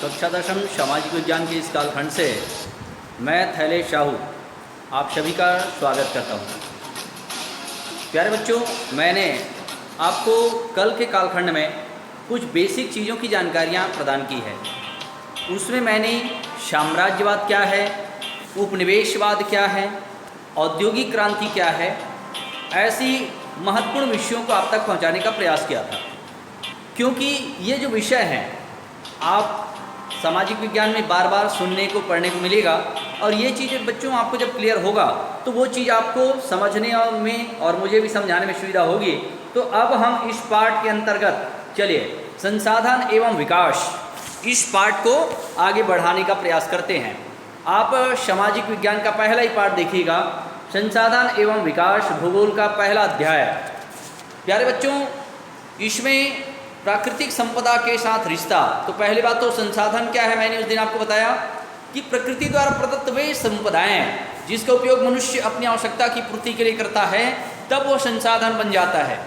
कक्षा दशम सामाजिक विज्ञान के इस कालखंड से मैं थैलेश शाहू आप सभी का स्वागत करता हूँ। प्यारे बच्चों, मैंने आपको कल के कालखंड में कुछ बेसिक चीज़ों की जानकारियाँ प्रदान की है। उसमें मैंने साम्राज्यवाद क्या है, उपनिवेशवाद क्या है, औद्योगिक क्रांति क्या है, ऐसी महत्वपूर्ण विषयों को आप तक पहुँचाने का प्रयास किया था। क्योंकि ये जो विषय हैं आप सामाजिक विज्ञान में बार बार सुनने को पढ़ने को मिलेगा, और ये चीज़ें बच्चों आपको जब क्लियर होगा तो वो चीज़ आपको समझने में और मुझे भी समझाने में सुविधा होगी। तो अब हम इस पार्ट के अंतर्गत चलिए संसाधन एवं विकास, इस पार्ट को आगे बढ़ाने का प्रयास करते हैं। आप सामाजिक विज्ञान का पहला ही पार्ट देखिएगा, संसाधन एवं विकास, भूगोल का पहला अध्याय। प्यारे बच्चों, इसमें प्राकृतिक संपदा के साथ रिश्ता। तो पहली बात तो संसाधन क्या है, मैंने उस दिन आपको बताया कि प्रकृति द्वारा प्रदत्त वे संपदाएं जिसका उपयोग मनुष्य अपनी आवश्यकता की पूर्ति के लिए करता है, तब वो संसाधन बन जाता है।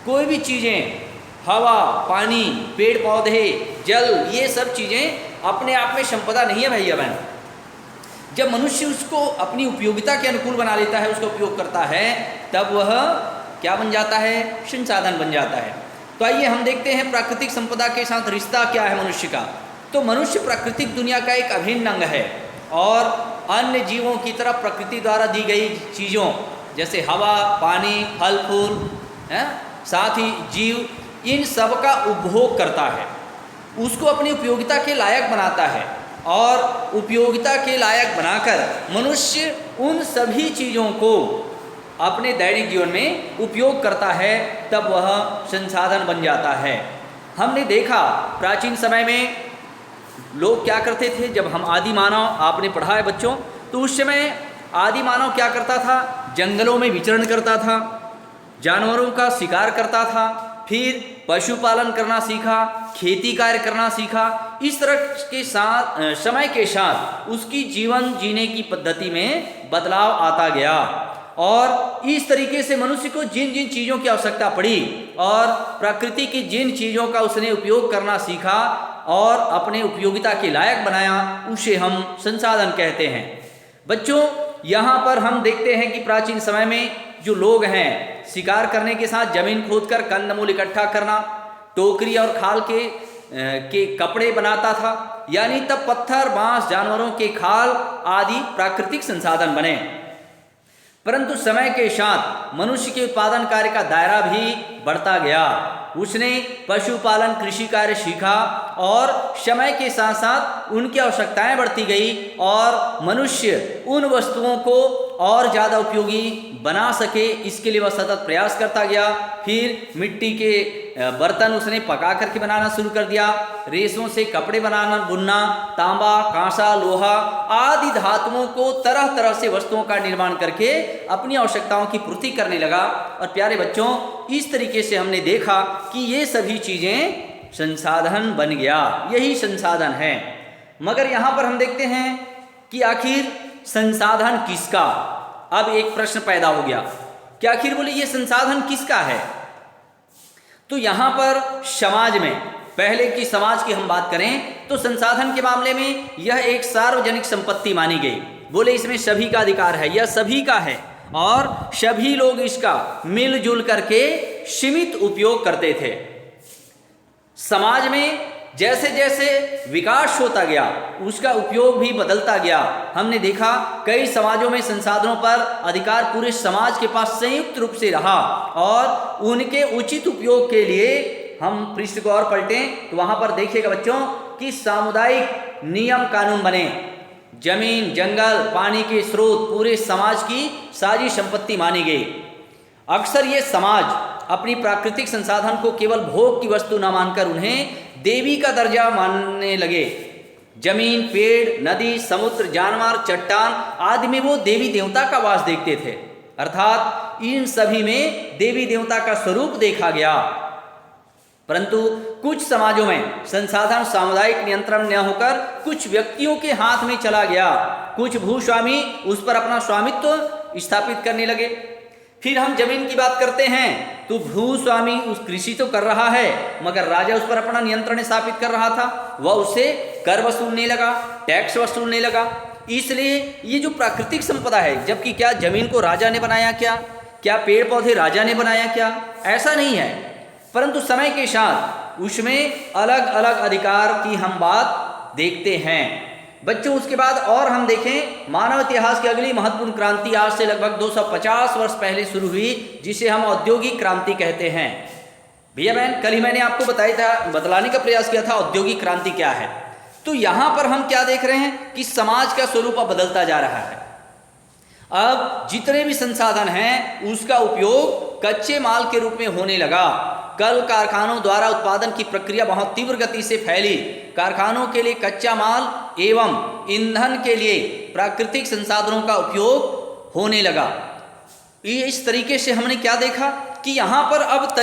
कोई भी चीज़ें, हवा, पानी, पेड़ पौधे, जल, ये सब चीज़ें अपने आप में संपदा नहीं है भैया बहन। जब मनुष्य उसको अपनी उपयोगिता के अनुकूल बना लेता है, उसका उपयोग करता है, तब वह क्या बन जाता है, संसाधन बन जाता है। तो आइए हम देखते हैं प्राकृतिक संपदा के साथ रिश्ता क्या है मनुष्य का। तो मनुष्य प्राकृतिक दुनिया का एक अभिन्न अंग है और अन्य जीवों की तरह प्रकृति द्वारा दी गई चीज़ों जैसे हवा, पानी, फल फूल, साथ ही जीव, इन सब का उपभोग करता है, उसको अपनी उपयोगिता के लायक बनाता है, और उपयोगिता के लायक बनाकर मनुष्य उन सभी चीज़ों को अपने दैनिक जीवन में उपयोग करता है, तब वह संसाधन बन जाता है। हमने देखा प्राचीन समय में लोग क्या करते थे। जब हम आदि मानव, आपने पढ़ा है बच्चों, तो उस समय आदि मानव क्या करता था, जंगलों में विचरण करता था, जानवरों का शिकार करता था, फिर पशुपालन करना सीखा, खेती कार्य करना सीखा। इस तरह के साथ समय के साथ उसकी जीवन जीने की पद्धति में बदलाव आता गया, और इस तरीके से मनुष्य को जिन जिन चीज़ों की आवश्यकता पड़ी और प्रकृति की जिन चीज़ों का उसने उपयोग करना सीखा और अपने उपयोगिता के लायक बनाया, उसे हम संसाधन कहते हैं। बच्चों, यहाँ पर हम देखते हैं कि प्राचीन समय में जो लोग हैं, शिकार करने के साथ जमीन खोदकर कंदमूल इकट्ठा करना, टोकरी और खाल के कपड़े बनाता था, यानी तब पत्थर, बांस, जानवरों के खाल आदि प्राकृतिक संसाधन बने। परंतु समय के साथ मनुष्य के उत्पादन कार्य का दायरा भी बढ़ता गया। उसने पशुपालन, कृषि कार्य सीखा, और समय के साथ साथ उनकी आवश्यकताएं बढ़ती गई और मनुष्य उन वस्तुओं को और ज़्यादा उपयोगी बना सके, इसके लिए वह सतत प्रयास करता गया। फिर मिट्टी के बर्तन उसने पका करके बनाना शुरू कर दिया, रेशों से कपड़े बनाना, बुनना, तांबा, कांसा, लोहा आदि धातुओं को तरह तरह से वस्तुओं का निर्माण करके अपनी आवश्यकताओं की पूर्ति करने लगा। और प्यारे बच्चों, इस तरीके से हमने देखा कि ये सभी चीज़ें संसाधन बन गया, यही संसाधन है। मगर यहाँ पर हम देखते हैं कि आखिर संसाधन किसका। अब एक प्रश्न पैदा हो गया कि आखिर बोले ये संसाधन किसका है। तो यहाँ पर समाज में, पहले की समाज की हम बात करें तो संसाधन के मामले में यह एक सार्वजनिक संपत्ति मानी गई। बोले इसमें सभी का अधिकार है, यह सभी का है और सभी लोग इसका मिलजुल करके सीमित उपयोग करते थे। समाज में जैसे जैसे विकास होता गया उसका उपयोग भी बदलता गया। हमने देखा कई समाजों में संसाधनों पर अधिकार पूरे समाज के पास संयुक्त रूप से रहा, और उनके उचित उपयोग के लिए हम पृष्ठ को और पलटें तो वहाँ पर देखिएगा बच्चों कि सामुदायिक नियम कानून बने। जमीन, जंगल, पानी के स्रोत पूरे समाज की साझी संपत्ति मानी गई। अक्सर ये समाज अपनी प्राकृतिक संसाधन को केवल भोग की वस्तु न मानकर उन्हें देवी का दर्जा मानने लगे। जमीन, पेड़, नदी, समुद्र, जानवर, चट्टान आदि में वो देवी देवता का वास देखते थे, अर्थात इन सभी में देवी देवता का स्वरूप देखा गया। परंतु कुछ समाजों में संसाधन सामुदायिक नियंत्रण न होकर कुछ व्यक्तियों के हाथ में चला गया। कुछ भूस्वामी उस पर अपना स्वामित्व स्थापित करने लगे। फिर हम जमीन की बात करते हैं तो भूस्वामी उस कृषि तो कर रहा है, मगर राजा उस पर अपना नियंत्रण स्थापित कर रहा था। वह उससे कर वसूलने लगा, टैक्स वसूलने लगा। इसलिए ये जो प्राकृतिक संपदा है, जबकि क्या जमीन को राजा ने बनाया, क्या पेड़ पौधे राजा ने बनाया, क्या ऐसा नहीं है, परंतु समय के साथ उसमें अलग अलग अधिकार की हम बात देखते हैं। बच्चों, उसके बाद और हम देखें, मानव इतिहास की अगली महत्वपूर्ण क्रांति आज से लगभग 250 वर्ष पहले शुरू हुई, जिसे हम औद्योगिक क्रांति कहते हैं। भैया बहन, कल ही मैंने आपको बतलाने का प्रयास किया था औद्योगिक क्रांति क्या है। तो यहाँ पर हम क्या देख रहे हैं कि समाज का स्वरूप अब बदलता जा रहा है। अब जितने भी संसाधन हैं उसका उपयोग कच्चे माल के रूप में होने लगा। कल कारखानों द्वारा उत्पादन की प्रक्रिया बहुत तीव्र गति से फैली। कारखानों के लिए कच्चा माल एवं ईंधन के लिए प्राकृतिक संसाधनों का उपयोग होने लगा। इस तरीके से हमने क्या देखा कि यहाँ पर अब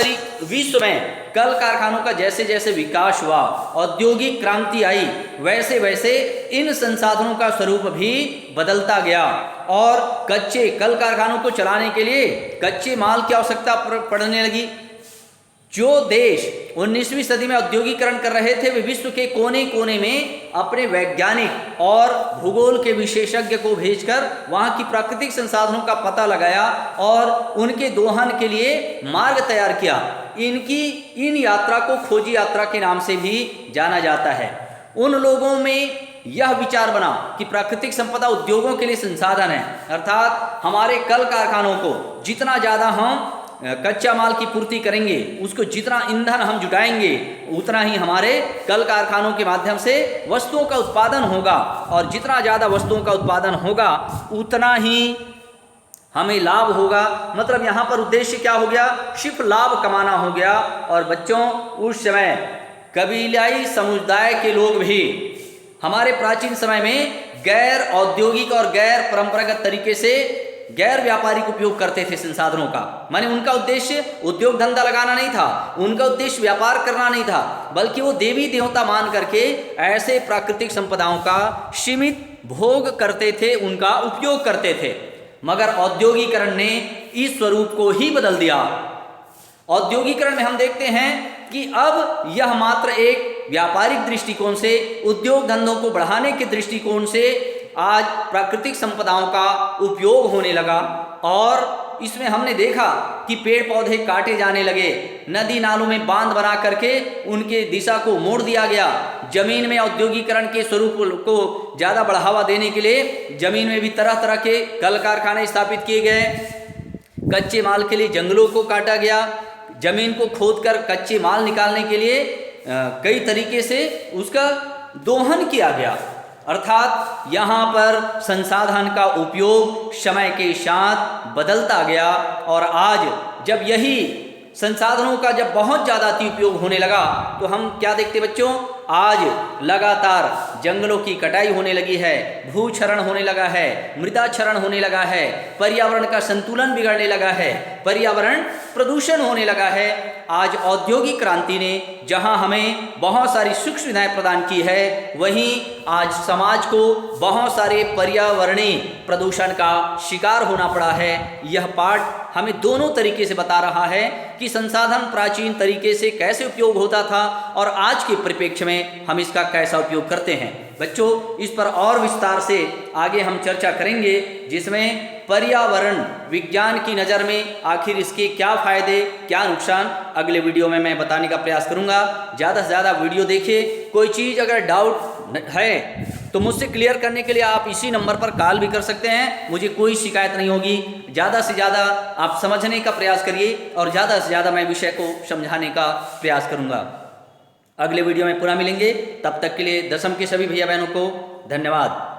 विश्व में कल कारखानों का जैसे जैसे विकास हुआ, औद्योगिक क्रांति आई, वैसे वैसे इन संसाधनों का स्वरूप भी बदलता गया और कच्चे कल कारखानों को चलाने के लिए कच्चे माल की आवश्यकता पड़ने लगी। जो देश 19वीं सदी में औद्योगिकरण कर रहे थे, वे विश्व के कोने कोने में अपने वैज्ञानिक और भूगोल के विशेषज्ञ को भेजकर वहाँ की प्राकृतिक संसाधनों का पता लगाया और उनके दोहन के लिए मार्ग तैयार किया। इन यात्रा को खोजी यात्रा के नाम से भी जाना जाता है। उन लोगों में यह विचार बना कि प्राकृतिक संपदा उद्योगों के लिए संसाधन है, अर्थात हमारे कल कारखानों को जितना ज़्यादा हम कच्चा माल की पूर्ति करेंगे, उसको जितना ईंधन हम जुटाएंगे, उतना ही हमारे कल कारखानों के माध्यम से वस्तुओं का उत्पादन होगा और जितना ज़्यादा वस्तुओं का उत्पादन होगा उतना ही हमें लाभ होगा। मतलब यहाँ पर उद्देश्य क्या हो गया, सिर्फ लाभ कमाना हो गया। और बच्चों, उस समय कबीलाई समुदाय के लोग भी हमारे प्राचीन समय में गैर औद्योगिक और गैर परंपरागत तरीके से गैर व्यापारिक उपयोग करते थे संसाधनों का। माने उनका उद्देश्य उद्योग धंधा लगाना नहीं था, उनका उद्देश्य व्यापार करना नहीं था, बल्कि वो देवी देवता मान करके ऐसे प्राकृतिक संपदाओं का सीमित भोग करते थे, उनका उपयोग करते थे। मगर औद्योगिकरण ने इस स्वरूप को ही बदल दिया। औद्योगिकरण में हम देखते हैं कि अब यह मात्र एक व्यापारिक दृष्टिकोण से, उद्योग धंधों को बढ़ाने के दृष्टिकोण से आज प्राकृतिक संपदाओं का उपयोग होने लगा। और इसमें हमने देखा कि पेड़ पौधे काटे जाने लगे, नदी नालों में बांध बना करके उनके दिशा को मोड़ दिया गया। जमीन में औद्योगिकरण के स्वरूप को ज़्यादा बढ़ावा देने के लिए जमीन में भी तरह तरह के कल कारखाने स्थापित किए गए। कच्चे माल के लिए जंगलों को काटा गया, जमीन को खोदकर कच्चे माल निकालने के लिए कई तरीके से उसका दोहन किया गया। अर्थात यहाँ पर संसाधन का उपयोग समय के साथ बदलता गया और आज जब यही संसाधनों का जब बहुत ज़्यादा अति उपयोग होने लगा तो हम क्या देखते बच्चों, आज लगातार जंगलों की कटाई होने लगी है, भूक्षरण होने लगा है, मृदा क्षरण होने लगा है, पर्यावरण का संतुलन बिगड़ने लगा है, पर्यावरण प्रदूषण होने लगा है। आज औद्योगिक क्रांति ने जहां हमें बहुत सारी सुख सुविधाएं प्रदान की है, वहीं आज समाज को बहुत सारे पर्यावरणीय प्रदूषण का शिकार होना पड़ा है। यह पाठ हमें दोनों तरीके से बता रहा है कि संसाधन प्राचीन तरीके से कैसे उपयोग होता था और आज के परिप्रेक्ष्य में हम इसका कैसा उपयोग करते हैं। बच्चों, इस पर और विस्तार से आगे हम चर्चा करेंगे, जिसमें पर्यावरण विज्ञान की नज़र में आखिर इसके क्या फ़ायदे क्या नुकसान अगले वीडियो में मैं बताने का प्रयास करूंगा। ज़्यादा से ज़्यादा वीडियो देखिए। कोई चीज़ अगर डाउट है तो मुझसे क्लियर करने के लिए आप इसी नंबर पर कॉल भी कर सकते हैं, मुझे कोई शिकायत नहीं होगी। ज़्यादा से ज़्यादा आप समझने का प्रयास करिए और ज़्यादा से ज़्यादा मैं विषय को समझाने का प्रयास करूँगा। अगले वीडियो में पुनः मिलेंगे, तब तक के लिए दसम के सभी भैया बहनों को धन्यवाद।